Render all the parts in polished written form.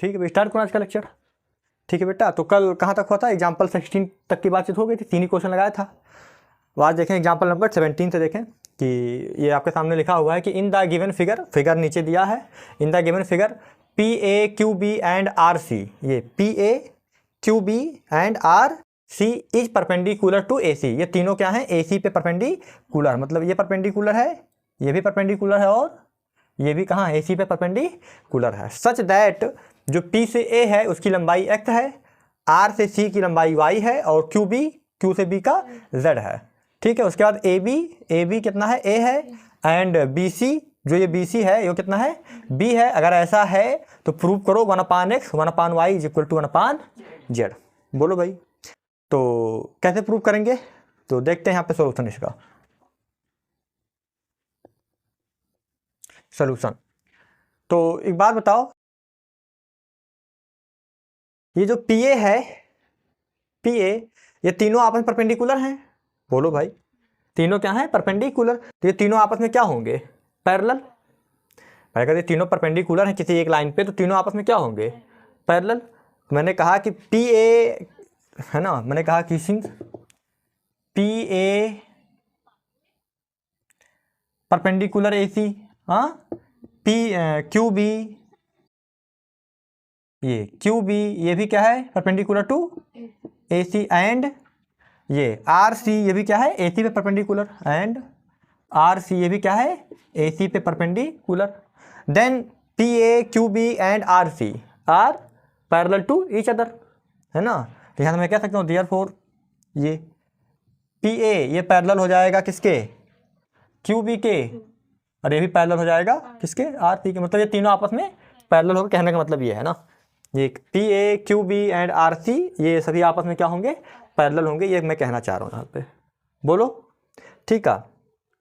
ठीक है भाई, स्टार्ट करो आज का लेक्चर। ठीक है बेटा, तो कल कहाँ तक हुआ था? एग्जाम्पल 16 तक की बातचीत हो गई थी, 3 ही क्वेश्चन लगाया था। तो आज देखें एग्जाम्पल नंबर 17 से देखें कि ये आपके सामने लिखा हुआ है कि इन द गिवन फिगर नीचे दिया है, in the given figure PA, QB and RC, ये PA, QB and RC is perpendicular to AC। ये तीनों क्या है? AC पे परपेंडिकुलर, मतलब ये परपेंडिकुलर है, ये भी परपेंडिकुलर है और ये भी कहाँ? AC पे परपेंडिकुलर है। सच दैट जो P से A है उसकी लंबाई x है, R से C की लंबाई y है और Q से B का z है। ठीक है, उसके बाद AB कितना है? A है, एंड BC जो ये BC है ये कितना है? B है। अगर ऐसा है तो प्रूव करो 1/x 1/y is equal to 1/z। बोलो भाई, तो कैसे प्रूव करेंगे? तो देखते हैं यहाँ पे सोल्यूशन इसका। सोल्यूशन, तो एक बात बताओ, ये जो PA है, PA, ये तीनों आपस में परपेंडिकुलर हैं? बोलो भाई, तीनों क्या हैं? परपेंडिकुलर। तो ये तीनों आपस में क्या होंगे? पैरेलल। भाई अगर ये तीनों परपेंडिकुलर हैं किसी एक लाइन पे तो तीनों आपस में क्या होंगे? पैरेलल। मैंने कहा कि PA है ना, मैंने कहा कि सिंस PA परपेंडिकुलर AC, हाँ, QB, ये QB ये भी क्या है? परपेंडिकुलर टू AC, एंड ये RC ये भी क्या है? AC पे परपेंडिकुलर, एंड RC ये भी क्या है? AC पे perpendicular. Then PA, QB and RC are parallel to each other, है ना। तो यहाँ मैं कह सकता हूँ देयरफॉर ये PA ये पैरेलल हो जाएगा किसके? QB के, और ये भी पैरेलल हो जाएगा किसके? RC के। मतलब ये तीनों आपस में पैरेलल होगा, कहने का मतलब ये है ना, ये PA, QB एंड RC ये सभी आपस में क्या होंगे? पैरेलल होंगे। ये मैं कहना चाह रहा हूँ यहाँ पे। बोलो ठीक है?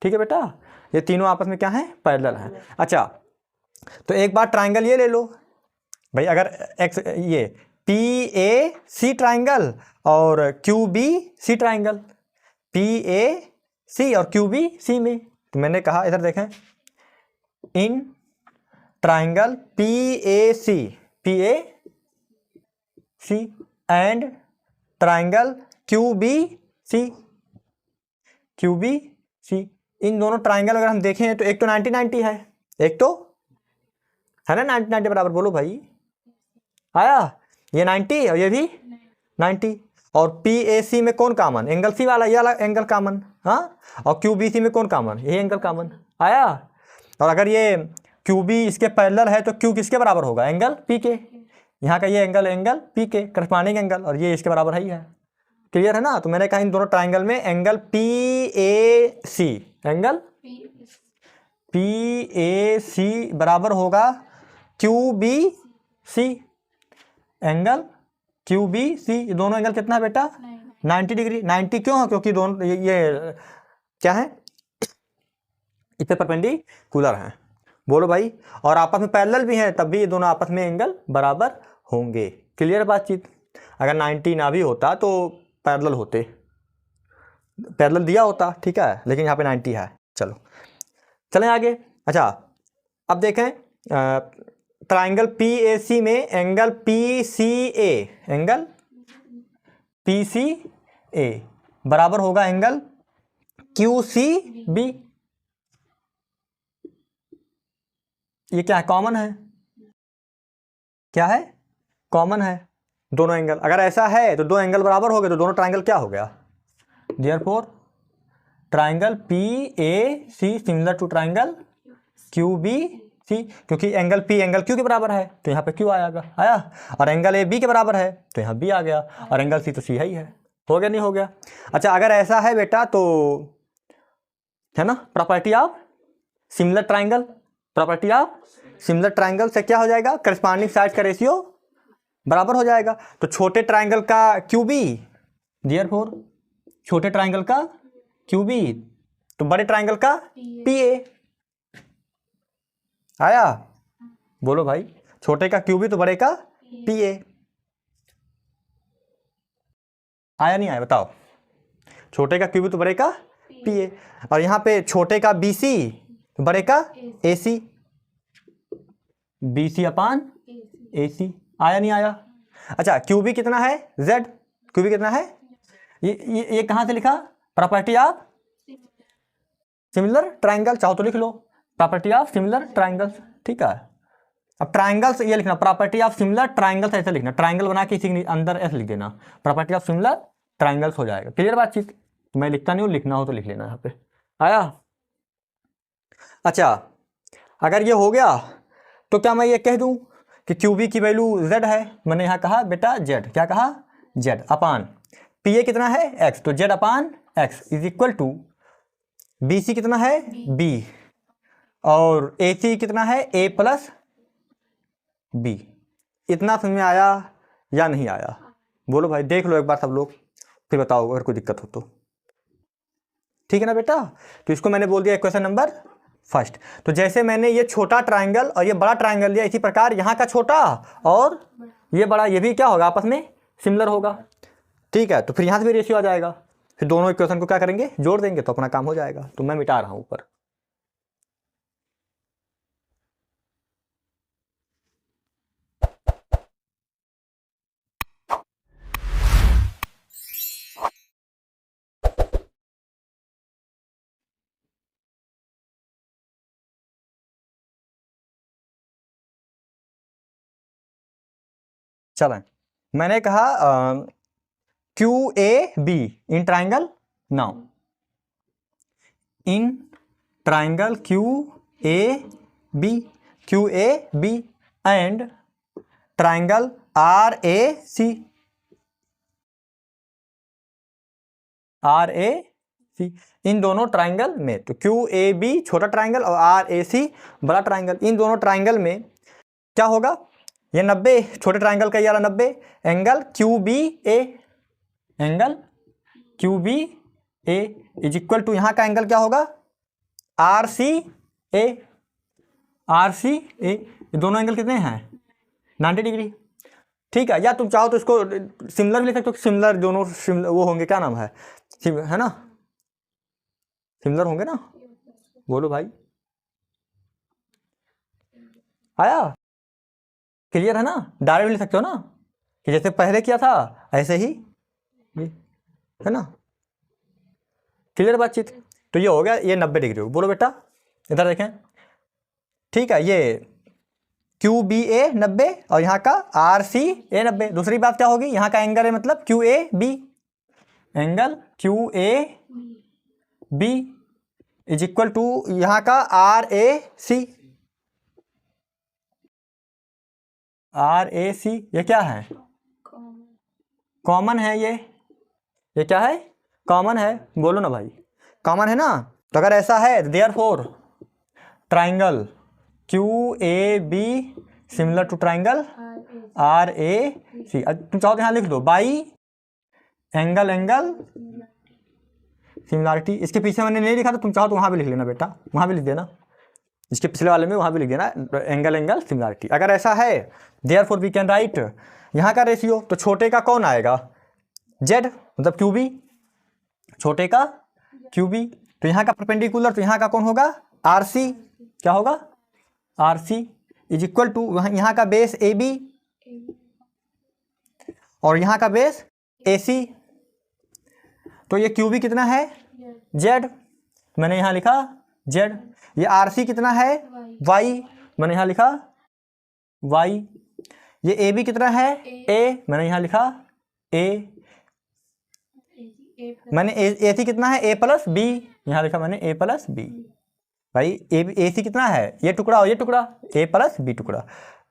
ठीक है बेटा, ये तीनों आपस में क्या है? पैरेलल हैं। अच्छा, तो एक बार ट्राइंगल ये ले लो भाई, अगर एक्स ये PAC ट्राइंगल और QBC ट्राइंगल, PAC और QBC में, तो मैंने कहा इधर देखें, in triangle PAC and triangle QBC, इन दोनों ट्राइंगल अगर हम देखें तो एक तो 90-90 है, एक तो है ना 90-90 बराबर। बोलो भाई, आया? ये 90 और ये भी 90, और PAC में कौन कॉमन? एंगल C वाला, ये वाला एंगल कॉमन, हाँ, और QBC में कौन कॉमन? ये एंगल कॉमन, आया? और अगर ये QB इसके पैरेलल है तो Q किसके बराबर होगा? एंगल P के। यहाँ का ये एंगल P के करस्पॉन्डिंग एंगल, और ये इसके बराबर ही है। क्लियर है ना। तो मैंने कहा इन दोनों ट्राइंगल में एंगल PAC, एंगल PAC बराबर होगा QBC, एंगल QBC। दोनों एंगल कितना है बेटा? 90 डिग्री। 90 क्यों है? क्योंकि दोनों ये क्या है? इस पे परपेंडिकुलर हैं। बोलो भाई, और आपस में पैरेलल भी हैं, तब भी ये दोनों आपस में एंगल बराबर होंगे। क्लियर बातचीत? अगर 90 ना भी होता तो पैरेलल होते, पैरेलल दिया होता, ठीक है, लेकिन यहाँ पे 90 है। चलो चलें आगे। अच्छा, अब देखें ट्राइंगल PAC में एंगल PCA बराबर होगा एंगल QCB। ये क्या है? कॉमन है। क्या है? कॉमन है दोनों एंगल। अगर ऐसा है तो दो एंगल बराबर हो गए, तो दोनों ट्राइंगल क्या हो गया? Therefore triangle PAC similar to triangle QBC, क्योंकि एंगल P एंगल Q के बराबर है तो यहाँ पे Q आया, और एंगल AB के बराबर है तो यहाँ B आ गया, और एंगल C तो C ही है। हो गया नहीं हो गया? अच्छा, अगर ऐसा है बेटा तो है ना, property of similar triangle, property of similar triangle से क्या हो जाएगा? करस्पॉन्डिंग साइड का रेशियो बराबर हो जाएगा। तो छोटे ट्राइंगल का QB, देयरफॉर छोटे ट्राइंगल का QB, तो बड़े ट्राइंगल का PA। आया? बोलो भाई, छोटे का QB तो बड़े का PA। आया नहीं आया? बताओ। छोटे का QB तो बड़े का PA, और यहाँ पे छोटे का BC बड़े का AC, BC/AC। आया नहीं आया? अच्छा, क्यू बी कितना है? जेड। क्यू बी कितना है? ये कहाँ से लिखा? प्रॉपर्टी ऑफ सिमिलर ट्राइंगल, चाहो तो लिख लो प्रॉपर्टी ऑफ सिमिलर ट्राइंगल्स। ठीक है, अब ट्राइंगल्स ये लिखना, प्रॉपर्टी ऑफ सिमिलर ट्राइंगल्स ऐसे लिखना, ट्राइंगल बना के इसी के अंदर ऐसे लिख देना, प्रॉपर्टी ऑफ सिमिलर ट्राइंगल्स हो जाएगा। क्लियर बातचीत? मैं लिखता नहीं हूँ, लिखना हो तो लिख लेना यहाँ पे। आया? अच्छा, अगर ये हो गया तो क्या मैं ये कह दूं कि क्यू बी की वैल्यू जेड है? मैंने यहाँ कहा बेटा जेड, क्या कहा? जेड अपान पी ए कितना है? एक्स, तो z upon x is equal to B c कितना है? बी, और ए सी कितना है? A plus b. इतना समझ में आया या नहीं आया? बोलो भाई, देख लो एक बार सब लोग, फिर बताओ अगर कोई दिक्कत हो तो। ठीक है ना बेटा? तो इसको मैंने बोल दिया क्वेश्चन नंबर फर्स्ट। तो जैसे मैंने ये छोटा ट्राइंगल और ये बड़ा ट्राइंगल लिया, इसी प्रकार यहाँ का छोटा और ये बड़ा, ये भी क्या होगा? आपस में सिमिलर होगा। ठीक है, तो फिर यहाँ से भी रेशियो आ जाएगा, फिर दोनों इक्वेशन को क्या करेंगे? जोड़ देंगे, तो अपना काम हो जाएगा। तो मैं मिटा रहा हूँ ऊपर। चलें, मैंने कहा Q A B in triangle, now in triangle Q A B and triangle R A C इन दोनों ट्राइंगल में, तो क्यू ए बी छोटा ट्राइंगल और आर ए सी बड़ा ट्राइंगल, इन दोनों ट्राइंगल में क्या होगा? ये 90 छोटे ट्राइंगल का, ये वाला 90, angle Q B A is equal to यहाँ का एंगल क्या होगा? R C A. ये दोनों एंगल कितने हैं? 90 डिग्री। ठीक है, या तुम चाहो तो इसको सिमिलर भी लिख सकते हो, सिमिलर दोनों सिमिलर वो होंगे, क्या नाम है ना? सिमिलर होंगे ना? बोलो भाई, आया? क्लियर है ना? डायरेक्ट लिख सकते हो ना, कि जैसे पहले किया था ऐसे ही, है ना? क्लियर बातचीत? तो ये हो गया, ये 90 डिग्री हो। बोलो बेटा, इधर देखें। ठीक है, ये क्यू बी ए 90 और यहाँ का आर सी ए 90। दूसरी बात क्या होगी? यहाँ का एंगल है मतलब Q A B, angle Q A B is equal to यहाँ का आर ए सी। ये क्या है? कॉमन है। ये क्या है? कॉमन है। बोलो ना भाई, कॉमन है ना? तो अगर ऐसा है, therefore triangle Q A B similar to triangle R A C. तुम चाहो तो यहाँ लिख दो बाई एंगल सिमिलरिटी। इसके पीछे मैंने नहीं लिखा, तो तुम चाहो तो वहाँ भी लिख लेना बेटा, वहाँ भी लिख देना, इसके पिछले वाले में वहाँ भी लिख देना, एंगल सिमिलरिटी। अगर ऐसा है, देयरफॉर वी कैन राइट यहाँ का रेशियो, तो छोटे का कौन आएगा? जेड, मतलब क्यू बी, छोटे का क्यू बी। तो यहाँ का परपेंडिकुलर, तो यहाँ का कौन होगा? R C. क्या होगा? R C is equal to यहाँ का बेस ए बी और यहाँ का बेस ए सी। तो ये क्यू बी कितना है? जेड, मैंने यहाँ लिखा जेड। ये आर सी कितना है? वाई, मैंने यहाँ लिखा वाई। ये ए बी कितना है? ए, मैंने यहाँ लिखा ए। मैंने ए सी कितना है? ए प्लस बी, यहाँ लिखा मैंने ए प्लस बी। भाई ए सी कितना है? ये टुकड़ा और ये टुकड़ा, ए प्लस बी टुकड़ा।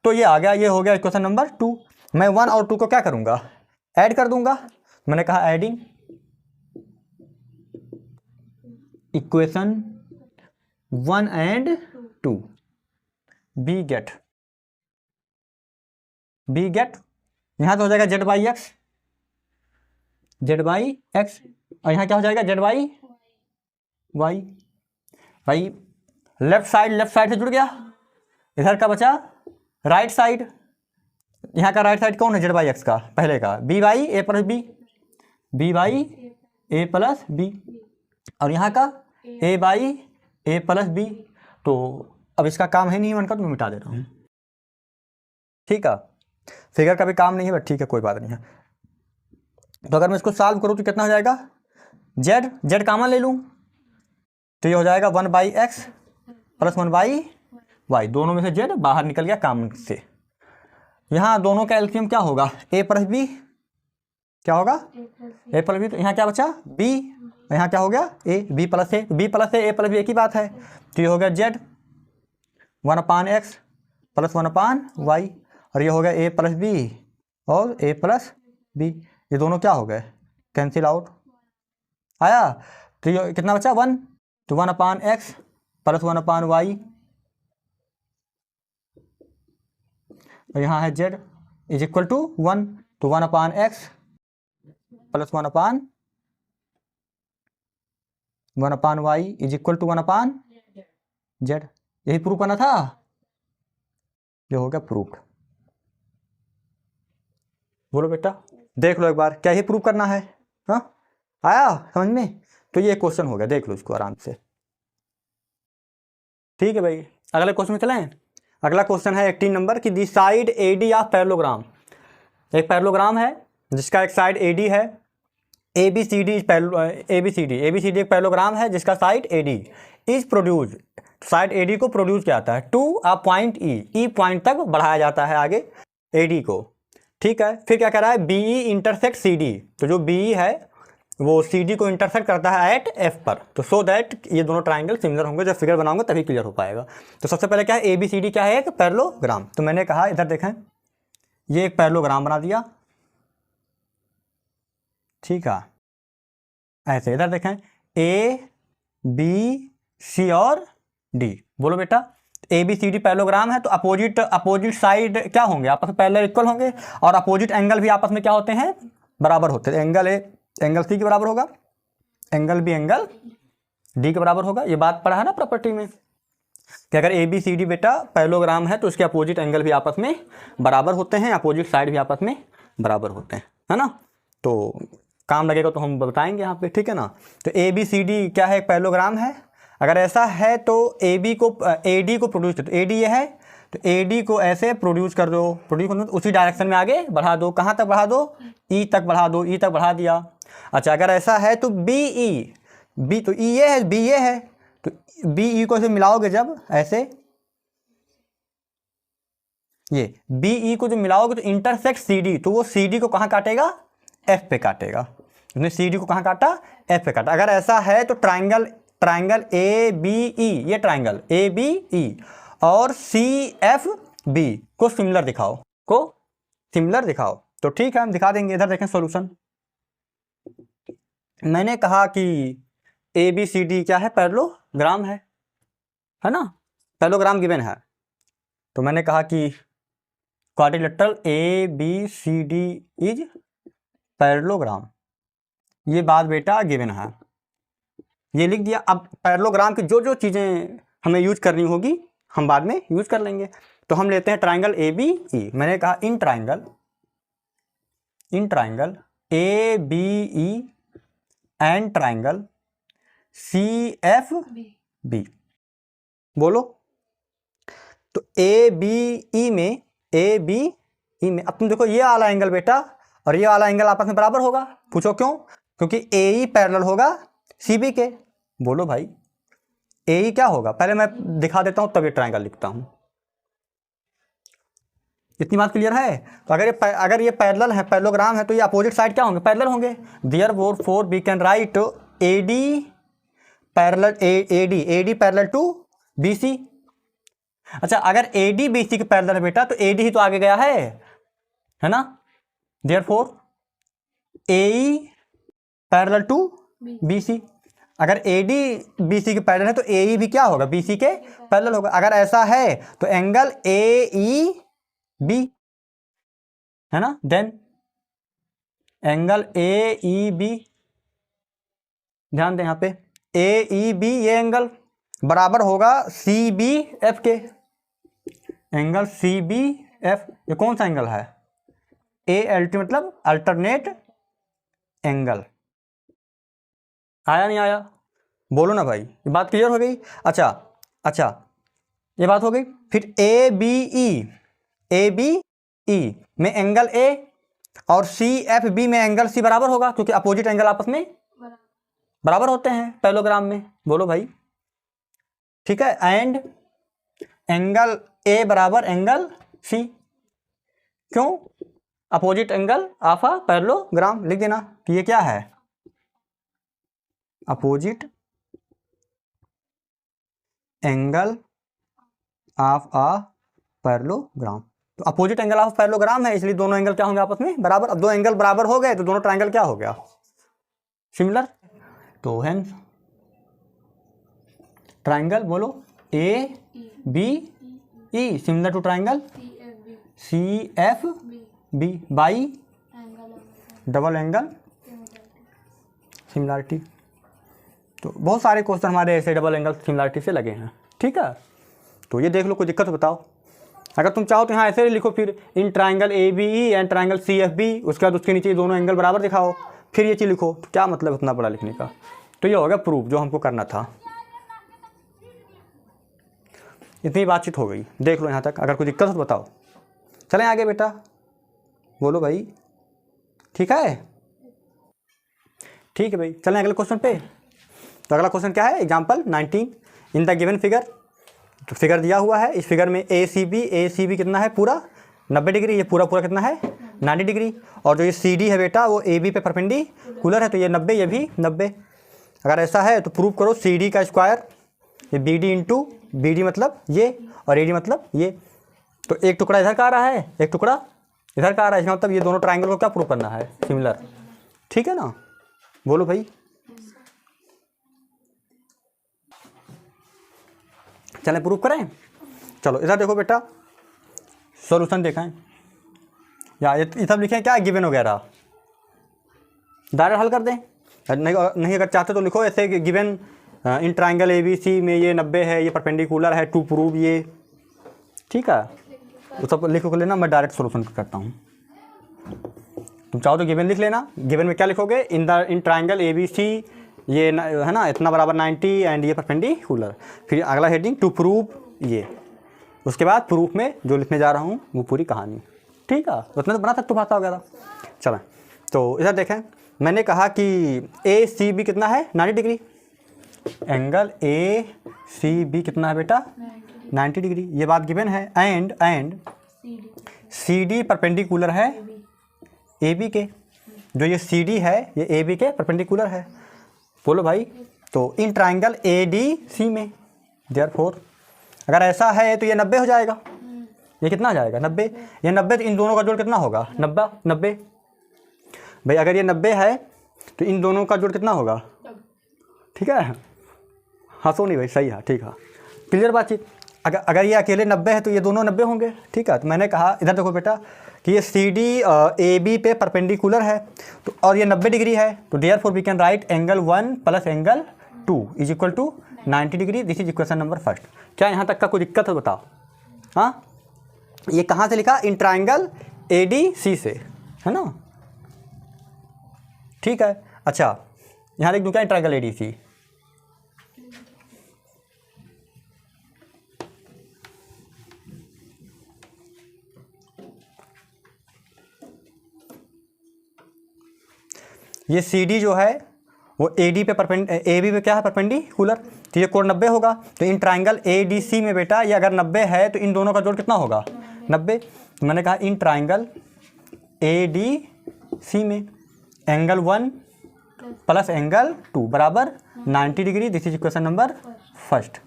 तो ये आ गया, ये हो गया इक्वेशन नंबर 2। मैं 1 और 2 को क्या करूँगा? ऐड कर दूंगा। मैंने कहा adding equation 1 and 2, we get यहाँ तो हो जाएगा जेड बाई एक्स, और यहाँ क्या हो जाएगा? Z by y. भाई लेफ्ट साइड से जुड़ गया, इधर का बचा राइट साइड। यहाँ का राइट साइड कौन है? जेड बाई एक्स का, पहले का b by a plus b, और यहाँ का a by a plus b. तो अब इसका काम है नहीं बनकर, तो मैं मिटा दे रहा हूँ। ठीक है, फिगर का भी काम नहीं है, बट ठीक है कोई बात नहीं है। तो अगर मैं इसको सॉल्व करूँ तो कितना हो जाएगा, जेड, जेड कॉमन ले लूँ तो ये हो जाएगा 1/x प्लस 1/y, दोनों में से जेड बाहर निकल गया कॉमन से। यहाँ दोनों का एलसीएम क्या होगा, a प्लस बी, क्या होगा a प्लस बी, तो यहाँ क्या बचा b, यहाँ क्या हो गया a, b plus a, b plus a plus b एक ही बात है, तो ये हो गया जेड 1/x प्लस 1/y, और ये हो गया a प्लस बी और a प्लस बी, ये दोनों क्या हो गए, कैंसिल आउट आया, तो ये कितना बचा 1, तो 1/x प्लस 1/y, और यहाँ है z इज इक्वल टू 1, तो 1/x plus 1/y is equal to 1/z। यही प्रूव करना था, ये हो गया प्रूफ। बोलो बेटा, देख लो एक बार, क्या ही प्रूव करना है, हाँ आया समझ में, तो ये क्वेश्चन हो गया, देख लो इसको आराम से। ठीक है भाई, अगले क्वेश्चन में चलें। अगला क्वेश्चन है 18 नंबर की, the side A D of parallelogram. एक पैरेललोग्राम है जिसका एक साइड एडी है, ए बी सी डी एक पैरेललोग्राम है जिसका side A D is produce, side A D को प्रोड्यूस किया जाता है to a point E point तक बढ़ाया जाता है आगे एडी को। ठीक है, फिर क्या कह रहा है, B E intersect C D, तो जो बी ई है वो सी डी को इंटरसेक्ट करता है एट एफ पर, तो सो दैट ये दोनों ट्राइंगल सिमिलर होंगे, जब फिगर बनाऊंगा तभी क्लियर हो पाएगा। तो सबसे पहले क्या है, ए बी सी डी क्या है, एक पैरेललोग्राम। तो मैंने कहा इधर देखें, ये एक पैरेललोग्राम बना दिया, ठीक है, ऐसे इधर देखें ए बी सी और डी। बोलो बेटा, A B C D parallelogram है तो अपोजिट साइड क्या होंगे, आपस में पैरेलल इक्वल होंगे, और अपोजिट एंगल भी आपस में क्या होते हैं, बराबर होते हैं। एंगल ए एंगल सी के बराबर होगा, एंगल बी एंगल डी के बराबर होगा। ये बात पढ़ा है ना प्रॉपर्टी में कि अगर ए बी सी डी बेटा पैरेललोग्राम है तो उसके अपोजिट एंगल भी आपस में बराबर होते हैं, अपोजिट साइड भी आपस में बराबर होते हैं, है ना। तो काम लगेगा तो हम बताएंगे यहाँ पे, ठीक है ना। तो ए बी सी डी क्या है, एक पैरेललोग्राम है। अगर ऐसा है तो ए डी को प्रोड्यूस कर दो, ए डी ये है तो ए डी को ऐसे प्रोड्यूस कर दो, उसी डायरेक्शन में आगे बढ़ा दो, कहाँ तक बढ़ा दो, ई तक बढ़ा दो, ई तक बढ़ा दिया। अच्छा, अगर ऐसा है तो बी तो ई ये है, बी ये है, तो बी ई को ऐसे मिलाओगे जब ऐसे, ये बी ई को जो मिलाओगे तो इंटरसेक्ट सी डी, तो वो सी डी को कहाँ काटेगा, एफ पे काटेगा। उसने सी डी को कहाँ काटा, एफ पे काटा। अगर ऐसा है तो ट्राइंगल ए बी ई, ये ट्राइंगल ए बी ई और सी एफ बी को सिमिलर दिखाओ, तो ठीक है हम दिखा देंगे। इधर देखें सॉल्यूशन, मैंने कहा कि ए बी सी डी क्या है, पैरेललोग्राम है ना, पैरेललोग्राम गिवन है। तो मैंने कहा कि quadrilateral A B C D is parallelogram, ये बात बेटा गिवन है, ये लिख दिया। अब पैरेललोग्राम की जो जो चीज़ें हमें यूज करनी होगी हम बाद में यूज कर लेंगे। तो हम लेते हैं ट्राइंगल ए बी ई, मैंने कहा in triangle A B E and triangle C F B. बोलो, तो ए बी ई में अब तुम देखो ये वाला एंगल बेटा और ये वाला एंगल आपस में बराबर होगा। पूछो क्यों, क्योंकि ए ई पैरेलल होगा सी बी के। बोलो भाई, ए ई क्या होगा, पहले मैं दिखा देता हूं तब ये ट्राइंगल लिखता हूं। इतनी बात क्लियर है। तो अगर ये पैरेलल है, पैरेललोग्राम है, तो ये अपोजिट साइड क्या होंगे, पैरेलल होंगे। Therefore we can write A D parallel to B C. अच्छा, अगर ए डी बी सी के पैरेलल है बेटा तो ए डी ही तो आगे गया है ना। Therefore A E parallel to B C. अगर ए डी बी सी के पैरेलल है तो ए ई भी क्या होगा, बी सी के पैरेलल होगा। अगर ऐसा है तो एंगल ए ई बी है ना, then angle A E B, ध्यान दें यहाँ पे ए ई बी, ये एंगल बराबर होगा सी बी एफ के। एंगल सी बी एफ, ये कौन सा एंगल है, ए एल टी मतलब अल्टरनेट एंगल। आया नहीं आया, बोलो ना भाई, ये बात क्लियर हो गई। अच्छा, ये बात हो गई। फिर ए बी ई में एंगल ए और सी एफ बी में एंगल सी बराबर होगा, क्योंकि अपोजिट एंगल आपस में बराबर होते हैं पैरेललोग्राम में। बोलो भाई, ठीक है। एंड एंगल ए बराबर एंगल सी, क्यों? Opposite angle of a parallelogram. लिख देना कि ये क्या है, opposite angle of a parallelogram. तो अपोजिट एंगल ऑफ पैरेललोग्राम है, इसलिए दोनों एंगल क्या होंगे आपस में बराबर। अब दो एंगल बराबर हो गए तो दोनों ट्रायंगल क्या हो गया, सिमिलर। तो हेंस ट्रायंगल बोलो A B E similar to triangle C F B by double angle similarity. तो बहुत सारे क्वेश्चन हमारे ऐसे डबल एंगल सिमिलरिटी से लगे हैं, ठीक है। तो ये देख लो, कोई दिक्कत तो बताओ। अगर तुम चाहो तो यहाँ ऐसे लिखो, फिर in triangle A B E and triangle C F B, उसके बाद उसके नीचे दोनों एंगल बराबर दिखाओ, फिर ये चीज़ लिखो। तो क्या मतलब इतना बड़ा लिखने का। तो ये हो गया प्रूफ जो हमको करना था। इतनी बातचीत हो गई, देख लो यहाँ तक। अगर कोई दिक्कत हो तो बताओ। चलें आगे बेटा, बोलो भाई, ठीक है। ठीक है भाई, चलें अगले क्वेश्चन पे। तो अगला क्वेश्चन क्या है, example 19 in the given figure. तो फिगर दिया हुआ है, इस फिगर में ए सी बी कितना है, पूरा 90 डिग्री। ये पूरा पूरा कितना है, 90 डिग्री। और जो ये सी डी है बेटा वो ए बी पे परपेंडिकुलर है, तो ये 90, ये भी 90। अगर ऐसा है तो प्रूव करो सी डी का स्क्वायर, ये B D into B D मतलब ये, और ए डी मतलब ये। तो एक टुकड़ा इधर का आ रहा है, एक टुकड़ा इधर का आ रहा है, इसका मतलब ये दोनों ट्रायंगल को क्या प्रूव करना है, सिमिलर। ठीक है ना, बोलो भाई। चलें प्रूव करें। चलो इधर देखो बेटा, सॉल्यूशन देखें या ये सब लिखें क्या, गिवन वगैरह डायरेक्ट हल कर दें। नहीं अगर चाहते तो लिखो ऐसे, given in triangle A B C में ये 90 है, ये परपेंडिकुलर है, टू प्रूव ये। ठीक है, तो सब लिखो लेना, मैं डायरेक्ट सॉल्यूशन करता हूँ। तुम चाहो तो गिवन लिख लेना। गिवन में क्या लिखोगे, इन ट्रायंगल ए बी सी ये है ना, इतना बराबर 90 एंड ये परपेंडिकुलर। फिर अगला हेडिंग टू प्रूव ये, उसके बाद प्रूफ में जो लिखने जा रहा हूँ वो पूरी कहानी। ठीक है, उतना तो बना सकते भाषा वगैरह। चलें तो इधर देखें, मैंने कहा कि ए सी बी कितना है, 90 degree. Angle A C B कितना है बेटा, 90 डिग्री। ये बात गिवन है। एंड सी डी परपेंडिकुलर है ए बी के। जो ये सी डी है ये ए बी के परपेंडिकुलर है। बोलो भाई। तो इन ट्रायंगल ए डी सी में देयरफॉर अगर ऐसा है तो ये 90 हो जाएगा। ये कितना हो जाएगा, 90। ये 90 तो इन दोनों का जोड़ कितना होगा, 90। भाई अगर ये 90 है तो इन दोनों का जोड़ कितना होगा। ठीक है, हंसो नहीं भाई, सही है, ठीक है, क्लियर बातचीत। अगर ये अकेले 90 है तो ये दोनों 90 होंगे। ठीक है, तो मैंने कहा इधर देखो बेटा कि ये सी डी ए बी पे परपेंडिकुलर है, तो और ये 90 डिग्री है, तो therefore we can write angle 1 plus angle 2 is equal to 90 degree. This is equation number first. क्या यहाँ तक का कोई दिक्कत है बताओ। हाँ, ये कहाँ से लिखा, इन ट्रायंगल ए डी सी से, है ना। ठीक है, अच्छा यहाँ लिख दूँ क्या, इन ट्रायंगल ए डी सी। ये सी डी जो है वो ए डी पे ए बी पे क्या है, परपेंडिकुलर। तो ये कोण 90 होगा। तो इन ट्रायंगल ए डी सी में बेटा ये अगर 90 है तो इन दोनों का जोड़ कितना होगा, 90। तो मैंने कहा इन ट्रायंगल ए डी सी में एंगल 1 प्लस एंगल 2 बराबर 90 degree. This is equation number first.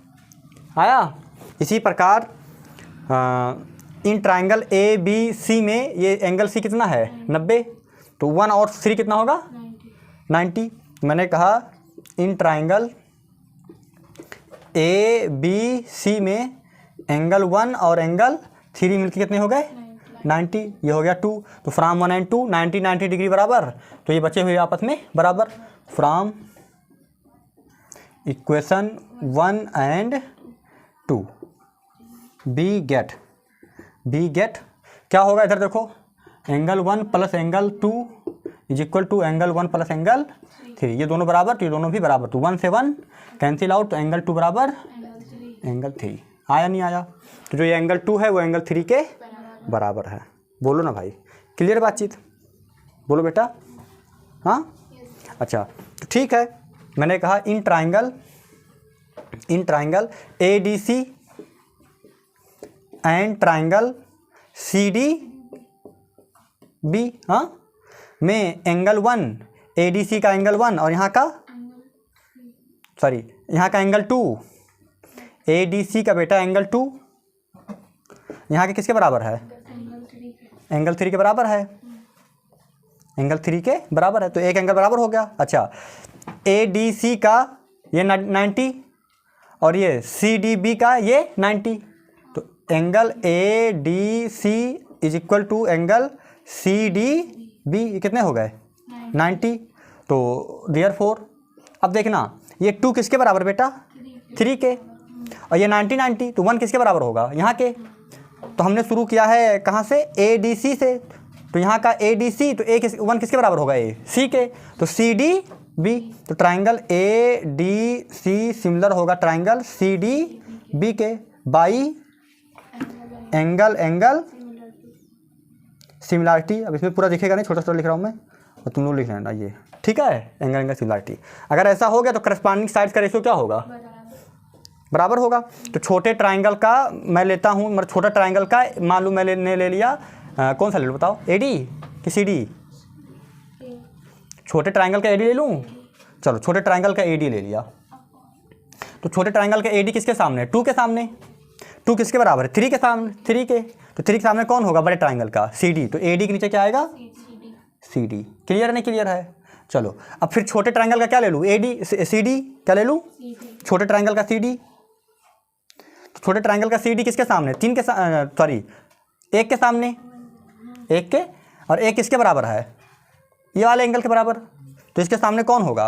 आया। इसी प्रकार इन ट्रायंगल ए बी सी में ये एंगल सी कितना है, 90। तो 1 और 3 कितना होगा, 90। मैंने कहा इन ट्रायंगल ए बी सी में एंगल 1 और एंगल 3 मिलकर कितने हो गए, 90। ये हो गया 2। तो फ्राम 1 एंड 2 90 डिग्री बराबर। तो ये बचे हुए आपस में बराबर। From equation 1 and 2 we get क्या होगा, इधर देखो angle 1 plus angle 2 is equal to angle 1 plus angle 3। ये दोनों बराबर, तो ये दोनों भी बराबर। तो 1 से 1 कैंसिल आउट, तो एंगल 2 बराबर एंगल 3। आया नहीं आया। तो जो ये एंगल 2 है वो एंगल 3 के बराबर है। बोलो ना भाई, क्लियर बातचीत, बोलो बेटा। हाँ अच्छा, तो ठीक है, मैंने कहा in triangle A D C and triangle C D B, हाँ, में एंगल 1 ए डी सी का एंगल 1 और यहाँ का यहाँ का एंगल 2 ए डी सी का बेटा एंगल 2 यहाँ के किसके बराबर है? एंगल 3 के बराबर है, एंगल 3 के बराबर है, तो एक एंगल बराबर हो गया। अच्छा, ए डी सी का ये 90 और ये सी डी बी का ये 90, तो angle A D C is equal to angle C D B, कितने हो गए? 90। तो देयरफॉर अब देखना, ये 2 किसके बराबर बेटा? 3 के, और ये 90, तो 1 किसके बराबर होगा? यहाँ के। तो हमने शुरू किया है कहाँ से? ए डी सी से, तो यहाँ का ए डी सी, तो 1 किसके बराबर होगा? ए सी के, तो सी डी बी, तो triangle A D C similar होगा ट्राइंगल सी डी बी के बाई एंगल सिमिलरिटी। अब इसमें पूरा दिखेगा नहीं, छोटा छोटा लिख रहा हूँ मैं, और तुम लोग लिख रहे हैं ना ये, ठीक है, एंगल सिमिलरिटी। अगर ऐसा हो गया तो करस्पॉन्डिंग साइड्स का रेशियो क्या होगा? बराबर होगा। तो छोटे ट्राइंगल का मैं लेता हूँ, मतलब छोटा ट्राइंगल का मान लो मैंने ले लिया, कौन सा ले लो बताओ, ए डी कि सी डी? छोटे ट्राइंगल का ए डी ले लूँ? चलो छोटे ट्राइंगल का ए डी ले लिया, तो छोटे ट्राइंगल का ए डी किसके सामने? 2 के सामने। 2 किसके बराबर है? 3 के सामने, 3 के, तो 3 के सामने कौन होगा? बड़े ट्राइंगल का सी डी, तो ए डी के नीचे क्या आएगा? C D. क्लियर नहीं क्लियर है? चलो अब फिर छोटे ट्राइंगल का क्या ले लूँ? ए डी सी डी, क्या ले लूँ? छोटे ट्राइंगल का सी डी। छोटे ट्राइंगल का सी डी किसके सामने? 1 के सामने, 1 के, और 1 किसके बराबर है? ये वाले एंगल के बराबर, तो इसके सामने कौन होगा?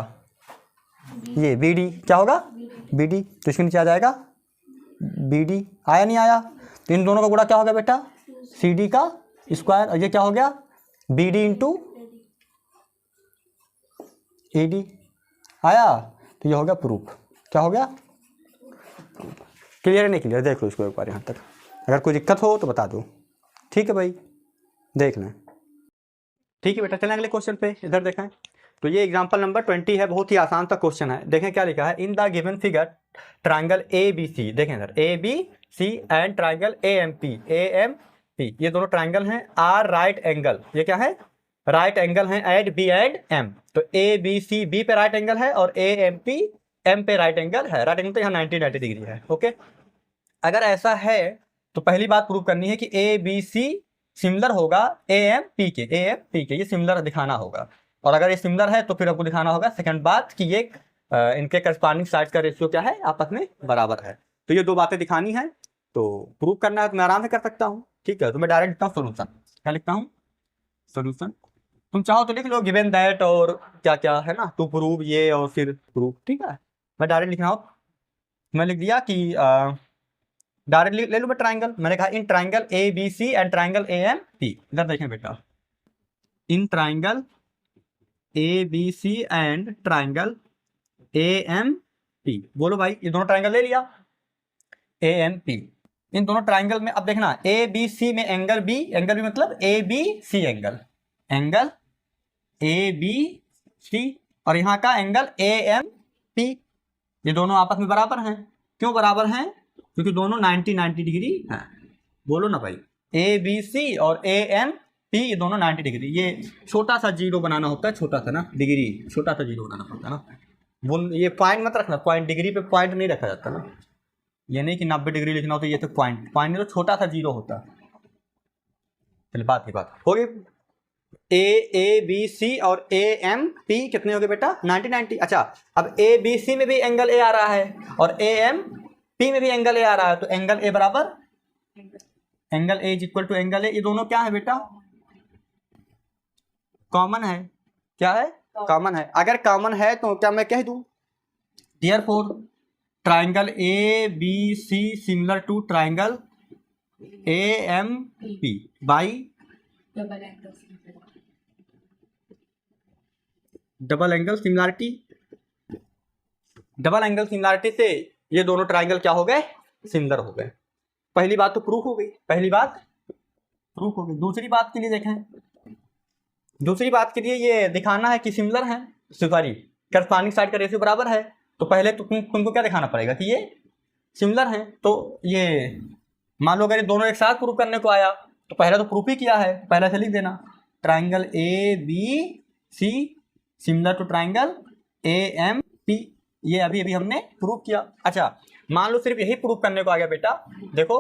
ये बी डी, क्या होगा? बी डी, तो इसके नीचे आ जाएगा बी डी। आया नहीं आया? तो इन दोनों का गुणा क्या हो गया बेटा? सी डी का स्क्वायर, और ये क्या हो गया? B D into A D. आया? तो ये हो गया प्रूफ। क्या हो गया? क्लियर है नहीं क्लियर? देख लो इसको एक बार यहाँ तक, अगर कोई दिक्कत हो तो बता दो, ठीक है भाई, देख लें। ठीक है बेटा, चलें अगले क्वेश्चन पे, इधर देखें। तो ये एग्जांपल नंबर 20 है, बहुत ही आसान सा क्वेश्चन है। देखें क्या लिखा है, in the given figure triangle A B C, देखें इधर A B C and triangle A M P, ये दोनों ट्राइंगल हैं, आर राइट एंगल, ये क्या है? राइट एंगल है एट बी एंड एम। तो ए बी सी बी पे राइट एंगल है और ए एम पी एम पे राइट एंगल है। राइट एंगल तो यहाँ 90 डिग्री है। ओके, अगर ऐसा है तो पहली बात प्रूव करनी है कि ए बी सी सिमिलर होगा ए एम पी के, ये सिमिलर दिखाना होगा। और अगर ये सिमिलर है तो फिर आपको दिखाना होगा सेकंड बात कि ये इनके करस्पॉन्डिंग साइड का रेशियो क्या है? आपस में बराबर है। तो ये 2 बातें दिखानी है, तो प्रूव करना है तो मैं आराम से कर सकता हूँ। ठीक है, तो मैं डायरेक्ट लिखता हूँ सोल्यूशन। क्या लिखता हूँ? सोल्यूशन। तुम चाहो तो लिख लो गिवन दैट और क्या क्या है ना, टू प्रूव ये और फिर प्रूव। ठीक है, मैं डायरेक्ट लिख रहा हूँ, मैं लिख दिया कि डायरेक्ट ले लो मैं ट्राइंगल। मैंने कहा in triangle A B C and triangle A M P. इधर देखें बेटा, in triangle A B C and triangle A M P. बोलो भाई, ये दोनों ट्राइंगल ले लिया ए एम पी। इन दोनों ट्राइंगल में अब देखना, ए बी सी में एंगल बी मतलब A B C angle A B C, और यहाँ का एंगल ए एम पी, ये दोनों आपस में बराबर हैं। क्यों बराबर हैं? क्योंकि दोनों 90 डिग्री हैं। बोलो ना भाई, ए बी सी और ए एम पी ये दोनों 90 डिग्री। ये छोटा सा जीरो बनाना होता है, छोटा सा ना डिग्री, छोटा सा जीरो बनाना पड़ता है ना। वो ये पॉइंट मत रखना, पॉइंट डिग्री पे पॉइंट नहीं रखा जाता ना। ये नहीं कि 90 डिग्री लिखना हो तो ये तो पॉइंट नहीं, तो छोटा सा जीरो होता है। चलिए बात ही बात हो गई। ए बी सी और ए एम पी कितने हो गए बेटा? 90। अच्छा, अब ए बी सी में भी एंगल ए आ रहा है और ए एम पी में भी एंगल ए आ रहा है, तो एंगल ए बराबर angle A is equal to angle A. ये दोनों क्या है बेटा? कॉमन है। क्या है? कॉमन है। अगर कॉमन है तो क्या मैं कह दूं therefore triangle A B C similar to triangle A M P by double angle similarity. Double angle similarity से ये दोनों ट्राइंगल क्या हो गए? सिमिलर हो गए। पहली बात तो प्रूफ हो गई। पहली बात प्रूफ हो गई। दूसरी बात के लिए देखें, दूसरी बात के लिए ये दिखाना है कि सिमिलर है, सॉरी करस्पॉन्डिंग साइड का रेशियो बराबर है, तो पहले तुमको क्या दिखाना पड़ेगा कि ये सिमिलर हैं। तो ये मान लो अगर ये दोनों एक साथ प्रूफ करने को आया तो पहले तो प्रूफ ही किया है, पहले से लिख देना triangle A B C similar to triangle A M P, ये अभी अभी हमने प्रूफ किया। अच्छा मान लो सिर्फ यही प्रूफ करने को आ गया बेटा, देखो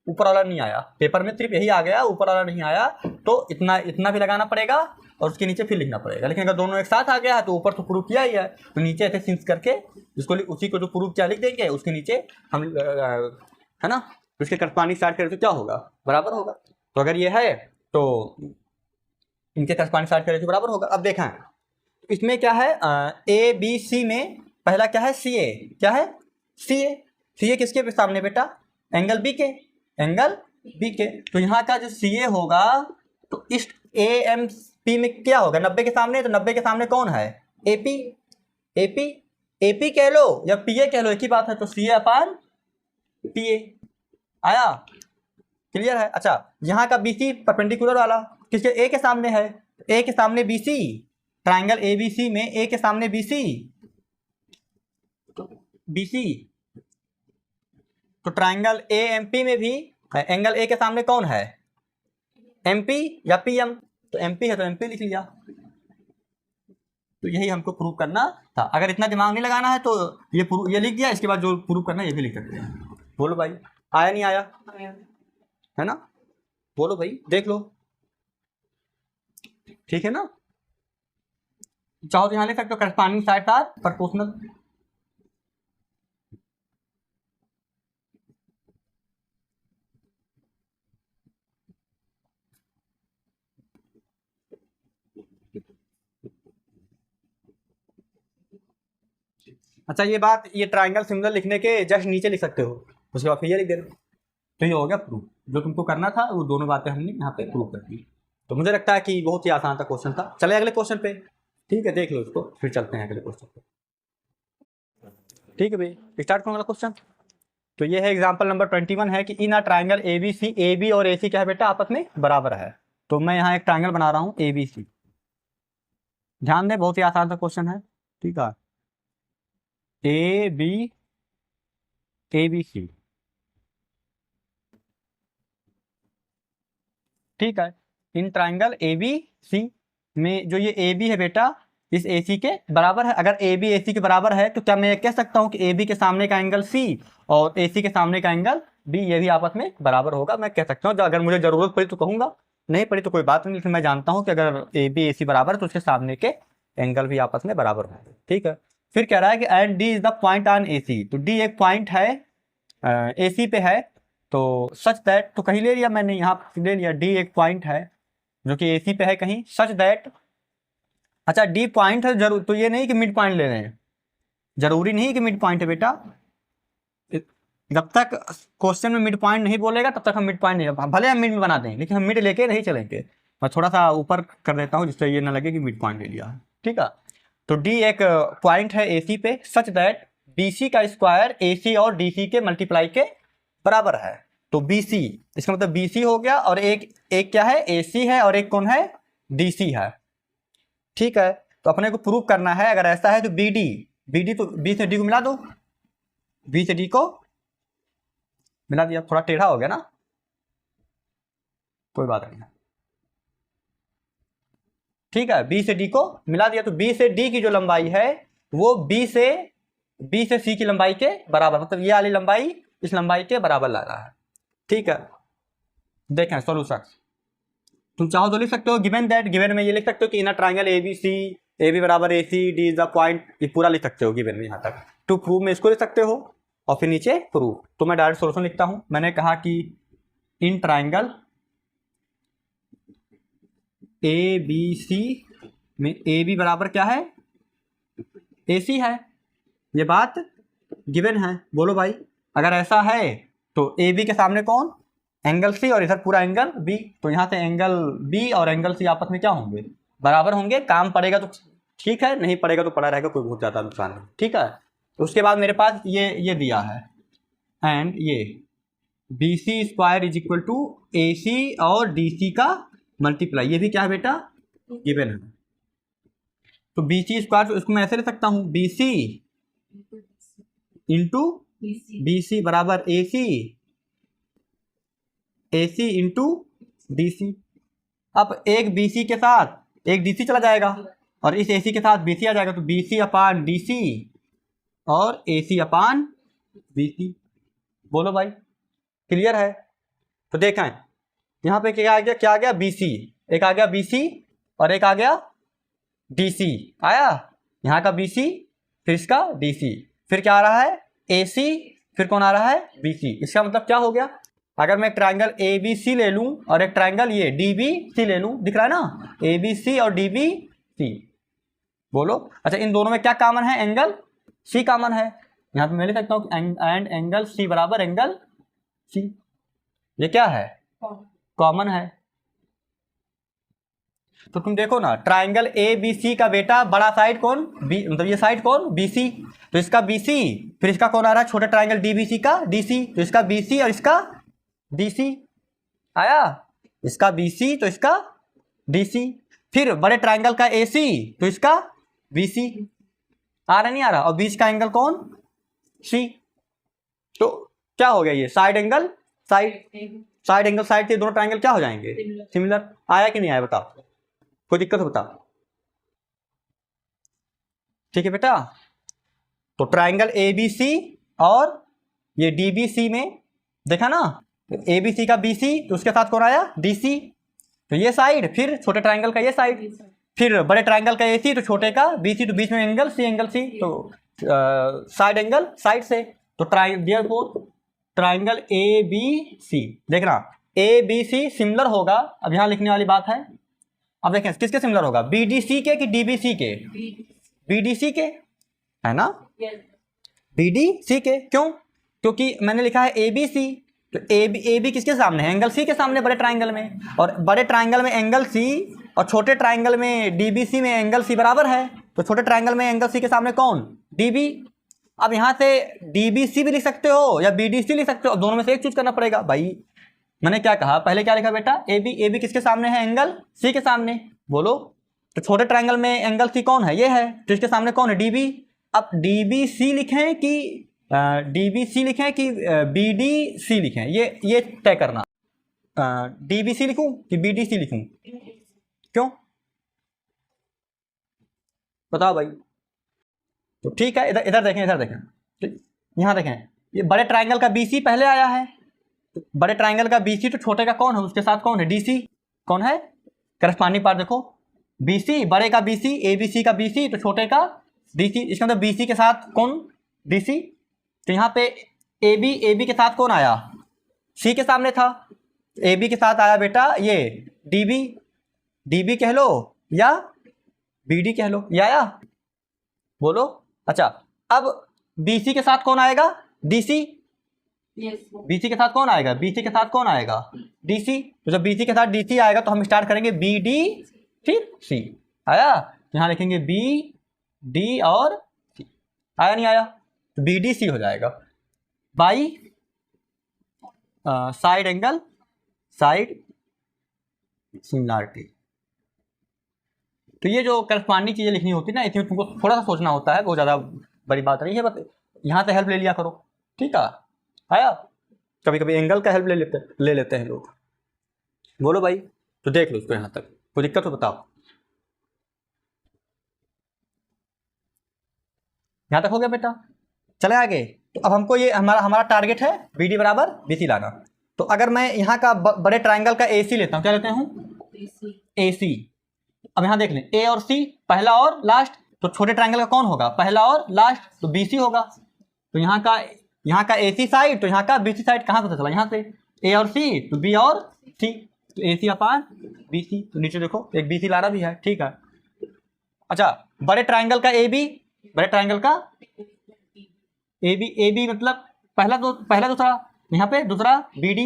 ऊपर वाला नहीं आया, पेपर में सिर्फ यही आ गया, ऊपर वाला नहीं आया, तो इतना भी लगाना पड़ेगा और उसके नीचे फिर लिखना पड़ेगा। लेकिन अगर दोनों एक साथ आ गया है तो ऊपर तो प्रूफ किया ही है, तो नीचे ऐसे सिंस करके जिसको उसी को जो प्रूफ क्या लिख देंगे उसके नीचे हम है ना, उसके करस्पॉन्डिंग साइड करें तो क्या होगा, बराबर होगा। तो अगर ये है तो इनके करस्पॉन्डिंग साइड का रेशियो बराबर होगा। अब देखा है इसमें क्या है, ए बी सी में पहला क्या है, सी ए, क्या है सी ए, सी ए किसके सामने बेटा, एंगल बी के, एंगल बी के। तो यहाँ का जो सी ए होगा तो इस ए एम पी में क्या होगा, 90 के सामने, तो 90 के सामने कौन है, A P, A P, A P कह लो या पी ए कह लो, एक ही बात है। तो सी ए अपान पी ए आया, क्लियर है। अच्छा यहाँ का बी सी परपेंडिकुलर वाला किसके, ए के सामने है, ए के सामने B C, triangle A B C में ए के सामने बी सी, बी सी, तो ट्राइंगल ए एम पी में भी एंगल ए के सामने कौन है, एम पी या पी एम, तो एम पी है तो एम पी लिख लिया। तो यही हमको प्रूव करना था। अगर इतना दिमाग नहीं लगाना है तो ये लिख दिया, इसके बाद जो प्रूव करना है ये भी लिख सकते हैं। बोलो भाई आया नहीं आया, है ना, बोलो भाई देख लो, ठीक है ना। चाहो तो यहाँ लिख सकते हो करस्पॉन्डिंग साइड आर प्रोपोर्शनल। अच्छा ये बात, ये ट्राइंगल सिमिलर लिखने के जस्ट नीचे लिख सकते हो, उसके बाद फिर ये लिख देना, तो ये हो गया प्रूफ। जो तुमको करना था वो दोनों बातें हमने यहाँ पे प्रूव कर दी। तो मुझे लगता है कि बहुत ही आसान था क्वेश्चन था। चले अगले क्वेश्चन पे, ठीक है देख लो इसको, फिर चलते हैं अगले क्वेश्चन पे। ठीक है भाई स्टार्ट करूँगा क्वेश्चन। तो ये है एग्जाम्पल नंबर 21 है कि in a triangle A B C, A B और ए सी क्या है बेटा, आपस में बराबर है। तो मैं यहाँ एक ट्राइंगल बना रहा हूँ ए बी सी, ध्यान दें बहुत ही आसान सा क्वेश्चन है, ठीक है। ए बी सी, ठीक है। इन ट्राइंगल ए बी सी में जो ये ए बी है बेटा इस ए सी के बराबर है। अगर ए बी ए सी के बराबर है तो क्या मैं कह सकता हूँ कि ए बी के सामने का एंगल सी और ए सी के सामने का एंगल बी ये भी आपस में बराबर होगा, मैं कह सकता हूँ। अगर मुझे जरूरत पड़ी तो कहूँगा, नहीं पड़ी तो कोई बात नहीं, लेकिन मैं जानता हूँ कि अगर ए बी ए सी बराबर है तो उसके सामने के एंगल भी आपस में बराबर होंगे, ठीक है। फिर कह रहा है कि and D is the point on A C, तो डी एक पॉइंट है ए सी पे है, तो सच दैट, तो कहीं ले लिया मैंने, यहाँ ले लिया डी एक पॉइंट है जो कि ए सी पे है कहीं, सच दैट। अच्छा डी पॉइंट है जरूर, तो ये नहीं कि मिड पॉइंट ले रहे हैं, जरूरी नहीं कि मिड पॉइंट है बेटा। जब तक क्वेश्चन में मिड पॉइंट नहीं बोलेगा तब तक हम मिड पॉइंट नहीं, भले हम मिड में बना दें लेकिन हम मिड लेके नहीं चलेंगे। मैं थोड़ा सा ऊपर कर देता हूँ जिससे ये ना लगे कि मिड पॉइंट ले लिया है, ठीक है। तो डी एक पॉइंट है ए सी पे सच दैट बी सी का स्क्वायर ए सी और डी सी के मल्टीप्लाई के बराबर है। तो बी सी, इसका मतलब बी सी हो गया, और एक क्या है ए सी है और एक कौन है डी सी है, ठीक है। तो अपने को प्रूव करना है, अगर ऐसा है तो बी डी तो बी से डी को मिला दो, बी से डी को मिला दिया, थोड़ा टेढ़ा हो गया ना, कोई बात नहीं, ठीक है। बी से डी को मिला दिया, तो बी से डी की जो लंबाई है वो बी से सी की लंबाई के बराबर, मतलब ये वाली लंबाई इस लंबाई के बराबर ला रहा है, ठीक है। देखें सॉल्यूशन, तुम चाहो तो लिख सकते हो गिवन दैट, गिवन में ये लिख सकते हो कि in a triangle A B C, A B बराबर A C, D is the point, ये पूरा लिख सकते हो गिवन में यहाँ तक। टू प्रूव में इसको लिख सकते हो और फिर नीचे प्रूव। तो मैं डायरेक्ट सॉल्यूशन लिखता हूँ। मैंने कहा कि इन ट्राइंगल ए बी सी में ए बी बराबर क्या है, ए सी है, ये बात गिवन है। बोलो भाई अगर ऐसा है तो ए बी के सामने कौन, एंगल सी, और इधर पूरा एंगल बी, तो यहाँ से एंगल बी और एंगल सी आपस में क्या होंगे, बराबर होंगे। काम पड़ेगा तो ठीक है, नहीं पड़ेगा तो पड़ा रहेगा, कोई बहुत ज़्यादा नुकसान नहीं, ठीक है। तो उसके बाद मेरे पास ये दिया है एंड ये B C square is equal to A C और डी सी का मल्टीप्लाई, ये भी क्या है बेटा, गिवन है। तो बी सी स्क्वायर, तो इसको मैं ऐसे ले सकता हूँ, B C into B C बराबर A C into D C. अब एक बी सी के साथ एक डी सी चला जाएगा और इस ए सी के साथ बी सी आ जाएगा, तो बी सी अपान डी सी और ए सी अपान बी सी। बोलो भाई, क्लियर है? तो देखा है यहाँ पे क्या आ गया, क्या आ गया, बी सी, एक आ गया बी सी और एक आ गया डी सी। आया यहाँ का बी सी, फिर इसका डी सी, फिर क्या आ रहा है ए सी, फिर कौन आ रहा है बी सी। इसका मतलब क्या हो गया, अगर मैं एक ट्राइंगल ए बी सी ले लूँ और एक ट्राइंगल ये डी बी सी ले लूँ, दिख रहा है ना, ए बी सी और डी बी सी। बोलो, अच्छा इन दोनों में क्या कॉमन है, एंगल सी कॉमन है। यहाँ पे मैं लिख सकता हूँ एंड एंगल सी बराबर एंगल सी, ये क्या है, कॉमन है। तो तुम देखो ना, ट्राइंगल ए बी सी का बेटा बड़ा साइड कौन, बी, मतलब ये साइड कौन, बी सी, तो इसका बी सी, फिर इसका कौन आ रहा है, छोटा ट्राइंगल डी बी सी का डी सी, तो इसका बी सी और इसका डी सी। आया, इसका बी सी तो इसका डी सी, फिर बड़े ट्राइंगल का ए सी तो इसका बी सी। आ रहा नहीं आ रहा, और बीच का एंगल कौन, सी। तो क्या हो गया, ये side angle side angle side के दोनों ट्राइंगल क्या हो जाएंगे, सिमिलर। आया कि नहीं आया बताओ, कोई दिक्कत हो बताओ? ठीक है बेटा, तो ट्राइंगल ए बी सी और ये डी बी सी में देखा ना, ए बी सी का बी सी तो उसके साथ कौन आया, डी सी, तो ये साइड, फिर छोटे ट्राइंगल का ये साइड, फिर बड़े ट्राइंगल का ए सी तो छोटे का बी सी, तो बीच में एंगल सी, तो साइड एंगल साइड से, तो ट्राइंगल ए बी सी, देखना ए बी सी सिमिलर होगा। अब यहाँ लिखने वाली बात है, अब देखें किसके सिमिलर होगा, बी डी सी के कि डी बी सी के, बी डी सी के, है ना, बी डी सी के। क्यों, क्योंकि मैंने लिखा है ए बी सी, तो ए बी किसके सामने है, एंगल सी के सामने बड़े ट्राइंगल में, और बड़े ट्राइंगल में एंगल सी और छोटे ट्राइंगल में डी बी सी में एंगल सी बराबर है, तो छोटे ट्राइंगल में एंगल सी के सामने कौन, डी बी। अब यहाँ से डी बी सी भी लिख सकते हो या बी डी सी लिख सकते हो, दोनों में से एक चूज करना पड़ेगा भाई। मैंने क्या कहा, पहले क्या लिखा बेटा, ए बी किसके सामने है, एंगल सी के सामने। बोलो, तो छोटे ट्राइंगल में एंगल सी कौन है, ये है, तो इसके सामने कौन है, डी बी। अब डी बी सी लिखें कि डी बी सी लिखें कि बी डी सी लिखें, ये तय करना, डी बी सी लिखूं कि बी डी सी लिखूं, क्यों बताओ भाई। तो ठीक है, इधर देखें, तो यहाँ देखें, ये बड़े ट्राइंगल का बी सी पहले आया है, तो बड़े ट्राइंगल का बी सी तो छोटे का कौन है, उसके साथ कौन है, डी सी, कौन है, करस्पॉन्डिंग पार्ट देखो, बी सी, बड़े का बी सी, ए बी सी का बी सी तो छोटे का डी सी, इसके अंदर बी सी के साथ कौन, डी सी। तो यहाँ पे ए बी के साथ कौन आया, सी के सामने था, ए बी के साथ आया बेटा ये डी बी कह लो या बी डी कह लो, ये आया। बोलो, अच्छा अब बी सी के साथ कौन आएगा, डी सी, बी सी के साथ कौन आएगा, बी सी के साथ कौन आएगा, डी सी। तो जब बी सी के साथ डी सी आएगा तो हम स्टार्ट करेंगे बी डी फिर सी। आया, यहाँ लिखेंगे बी डी और सी। आया नहीं आया, तो बी डी सी हो जाएगा by side angle side similarity. तो ये जो करस्पॉन्डिंग चीजें लिखनी होती है ना, इसमें तुमको थोड़ा सा सोचना होता है, बहुत ज़्यादा बड़ी बात नहीं है, बस यहाँ से हेल्प ले लिया करो, ठीक है। आया, कभी कभी एंगल का हेल्प ले लेते हैं लोग। बोलो भाई, तो देख लो उसको यहाँ तक, कोई दिक्कत हो बताओ। यहाँ तक हो गया बेटा, चले आगे। तो अब हमको ये हमारा टारगेट है बी डी बराबर बी सी लाना। तो अगर मैं यहाँ का बड़े ट्राइंगल का ए सी लेता हूँ, क्या लेते हूँ, ए सी। अब यहाँ देख लें, ए और सी पहला और लास्ट, तो छोटे ट्राइंगल का कौन होगा, पहला और लास्ट, तो बी सी होगा। तो यहाँ का ए सी साइड, तो यहाँ का बी सी साइड कहाँ पता चला, यहाँ से ए और सी तो बी और सी, तो ए सी अपान बी सी। तो नीचे देखो एक बी सी लाना भी है, ठीक है। अच्छा, बड़े ट्राइंगल का ए बी, बड़े ट्राइंगल का ए बी मतलब पहला दूसरा, यहाँ पे दूसरा बी डी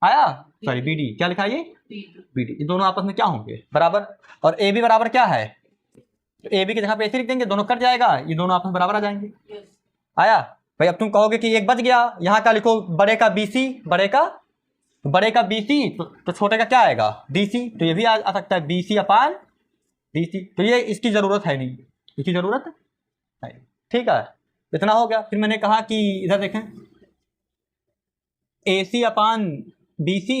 आया, सॉरी बी डी, क्या लिखा है ये बी डी, ये दोनों आपस में क्या होंगे, बराबर। और ए बी बराबर क्या है, तो ए बी की जगह पे ए सी लिख देंगे, दोनों कट जाएगा, ये दोनों आपस में बराबर आ जाएंगे। आया, भाई अब तुम कहोगे कि एक बच गया, यहाँ का लिखो बड़े का BC, बड़े का BC, तो छोटे का क्या आएगा DC, तो ये भी आ सकता है BC अपान DC। तो ये इसकी ज़रूरत है नहीं, इसकी ज़रूरत है, ठीक है। इतना हो गया। फिर मैंने कहा कि इधर देखें AC upon BC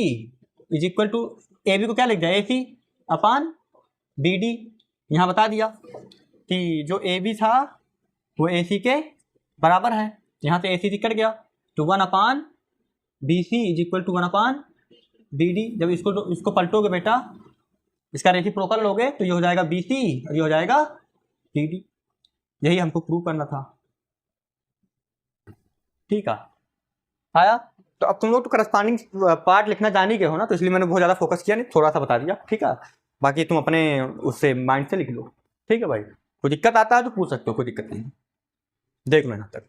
is equal to AB को क्या लिख दिया AC अपान BD। यहाँ बता दिया कि जो AB था वो AC के बराबर है, यहाँ से AC कट गया तो 1 upon BC is equal to 1 upon BD। जब इसको पलटोगे बेटा, इसका रेसिप्रोकल लोगे तो ये हो जाएगा BC और ये हो जाएगा BD। यही हमको प्रूव करना था, ठीक है। आया? तो अब तुम लोग तो करस्पॉन्डिंग पार्ट लिखना जान ही गए हो ना, तो इसलिए मैंने बहुत ज़्यादा फोकस किया नहीं, थोड़ा सा बता दिया, ठीक है। बाकी तुम अपने उससे माइंड से लिख लो, ठीक है भाई। कोई दिक्कत आता है तो पूछ सकते हो, कोई दिक्कत नहीं, देख लो यहाँ तक।